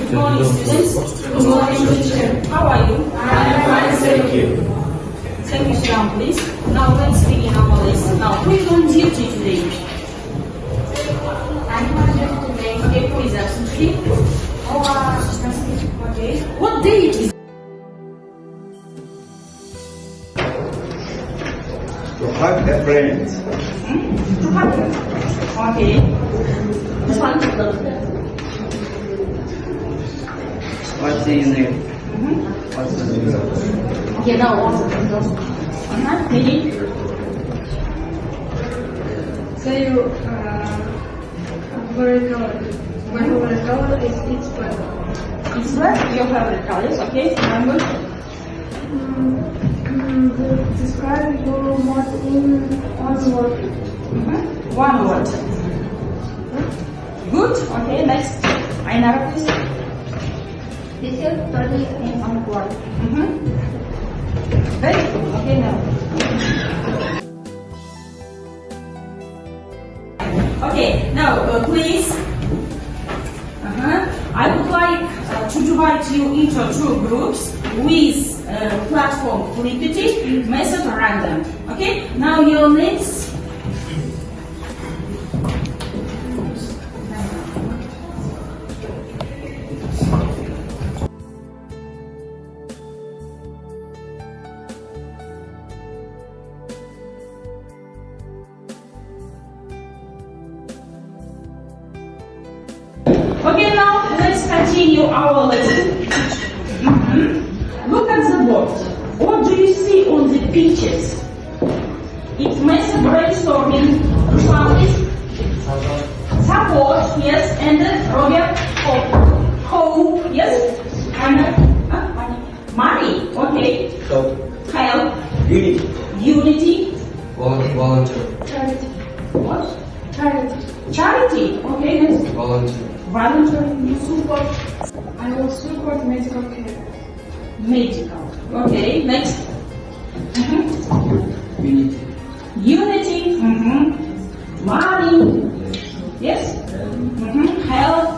Good morning, students. Good morning, teacher. How are you? I'm fine, thank you. Thank you, sit down, please. Now let's begin our lesson. Now, who is on duty today? I'm on duty today. Okay, who is absent today? Okay. What day it is? To hug a friend. To hug. Okay. This one. What's your name? What's the name? Okay, now what's the result? Maybe. So your favorite color. My favorite color is it's black. It's what? Your favorite colors, okay? Remember? Describe your mood in one word. One word. Good. Okay, next. Ainara, please. This is totally in one word. Very good. Okay, now. Okay, now please. I would like to divide you into two groups with platform flippity, method random. Okay, now your names. Okay, now let's continue our lesson. Look at the board. What do you see on the pictures? It's method brainstorming. Which one is? Support, yes. And Robert, hope, yes. And money, okay. Help. Unity. Volunteer. Charity. What? Charity. Charity, okay. Next. Volunteer. Volunteering, you support. I will support medical care. Medical. Okay, next. Unity. Unity. Money. Yes. Help.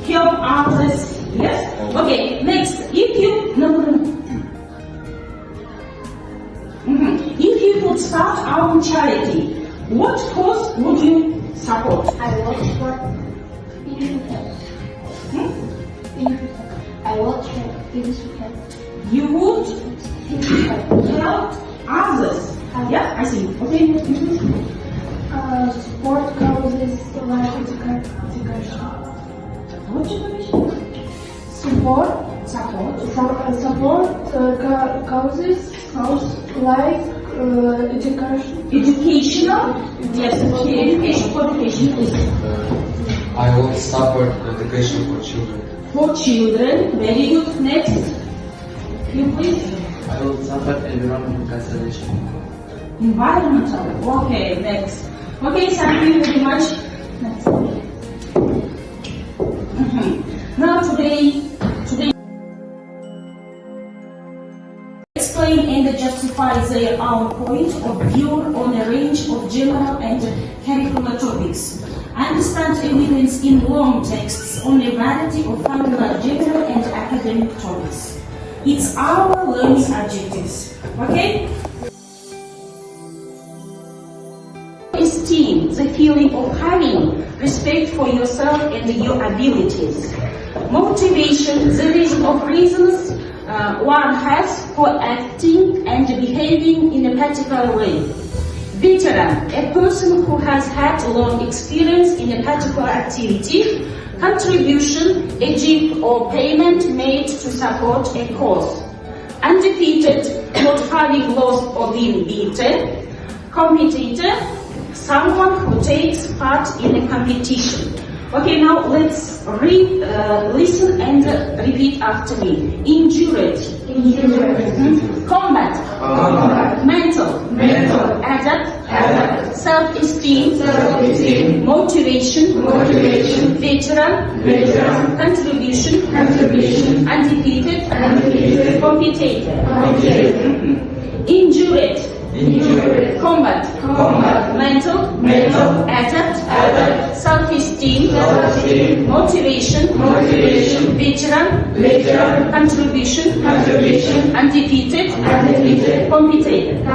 Help others. Yes. Okay, next. If you if you could start our charity, what cause would you support? I will support UNICEF. I will check UNICEF. You would help others. Yeah, I see. Okay. Support causes like education. What education? Support causes like education. Educational? Yes, okay. Education for education is I will support education for children. for children. Very good. Next. You please. I will support environmental conservation. Environmental. Okay, next. Okay, thank you very much. Next. Now today explain and justify their own point of view on a range of general and curricular topics. Understand evidence in long texts on a variety of familiar general and academic topics. It's our learning objectives. Okay? Esteem the feeling of having respect for yourself and your abilities. Motivation, the reason of reasons one has for acting and behaving in a particular way. Veteran, a person who has had long experience in a particular activity. Contribution, a gift or payment made to support a cause. Undefeated, not having lost or been beaten. Competitor, someone who takes part in a competition. Okay, now let's listen and repeat after me. Injured. Combat. Mental. Adapt. Self-esteem. Motivation. Veteran. Contribution. Undefeated. Competitor. Injured. injury, combat, mental, adapt, self-esteem, motivation, veteran, contribution, undefeated, competent.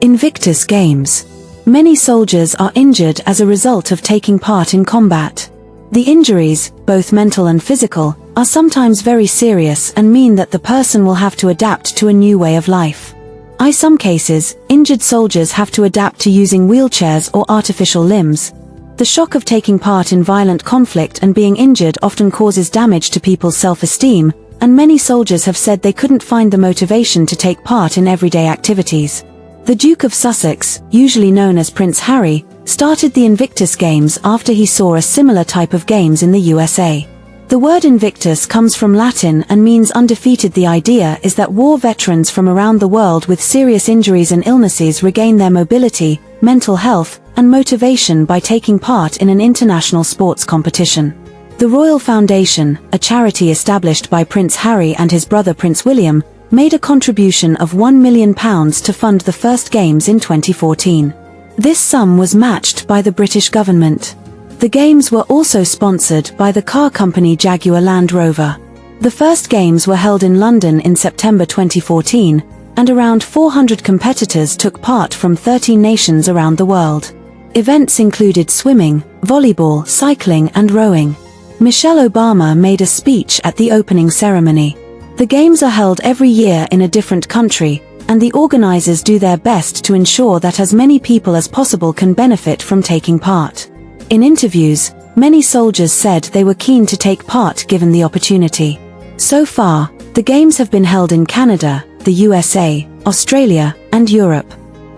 Invictus Games. Many soldiers are injured as a result of taking part in combat. The injuries, both mental and physical, are sometimes very serious and mean that the person will have to adapt to a new way of life. In some cases, injured soldiers have to adapt to using wheelchairs or artificial limbs. The shock of taking part in violent conflict and being injured often causes damage to people's self-esteem, and many soldiers have said they couldn't find the motivation to take part in everyday activities. The Duke of Sussex, usually known as Prince Harry, started the Invictus Games after he saw a similar type of games in the USA. The word Invictus comes from Latin and means undefeated. The idea is that war veterans from around the world with serious injuries and illnesses regain their mobility, mental health, and motivation by taking part in an international sports competition. The Royal Foundation, a charity established by Prince Harry and his brother Prince William, made a contribution of £1 million to fund the first Games in 2014. This sum was matched by the British government. The Games were also sponsored by the car company Jaguar Land Rover. The first Games were held in London in September 2014, and around 400 competitors took part from 13 nations around the world. Events included swimming, volleyball, cycling and rowing. Michelle Obama made a speech at the opening ceremony. The Games are held every year in a different country, and the organizers do their best to ensure that as many people as possible can benefit from taking part. In interviews, many soldiers said they were keen to take part given the opportunity. So far, the Games have been held in Canada, the USA, Australia, and Europe.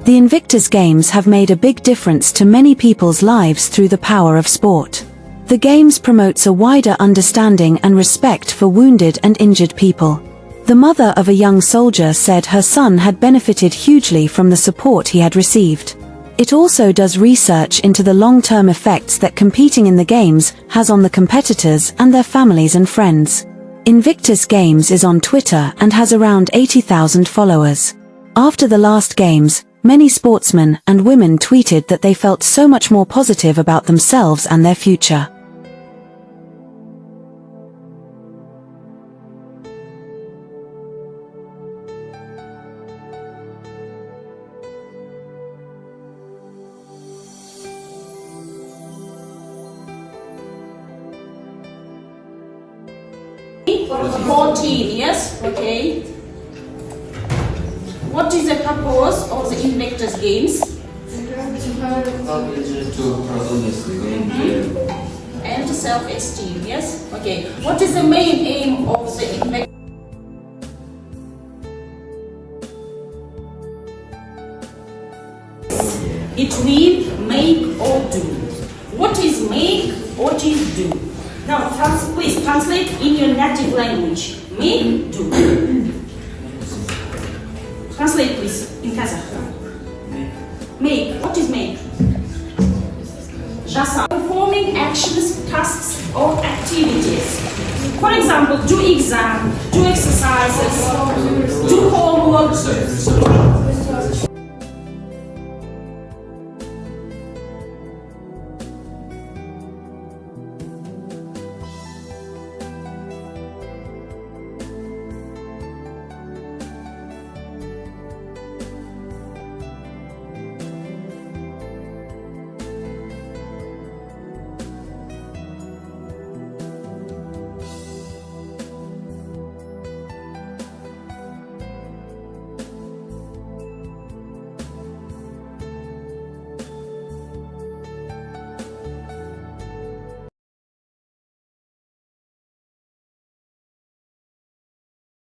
The Invictus Games have made a big difference to many people's lives through the power of sport. The Games promotes a wider understanding and respect for wounded and injured people. The mother of a young soldier said her son had benefited hugely from the support he had received. It also does research into the long-term effects that competing in the Games has on the competitors and their families and friends. Invictus Games is on Twitter and has around 80,000 followers. After the last Games, many sportsmen and women tweeted that they felt so much more positive about themselves and their future. For 14, yes? Okay. What is the purpose of the Invictus Games? To produce the game. And self-esteem, yes? Okay. What is the main aim of the Invictus? It will make or do. What is make? What is do? Now, please translate in your native language. Make, do. Translate, please, in Kazakh. Make. What is make? Jasa. Performing actions, tasks, or activities. For example, do exam, do exercises, do homework.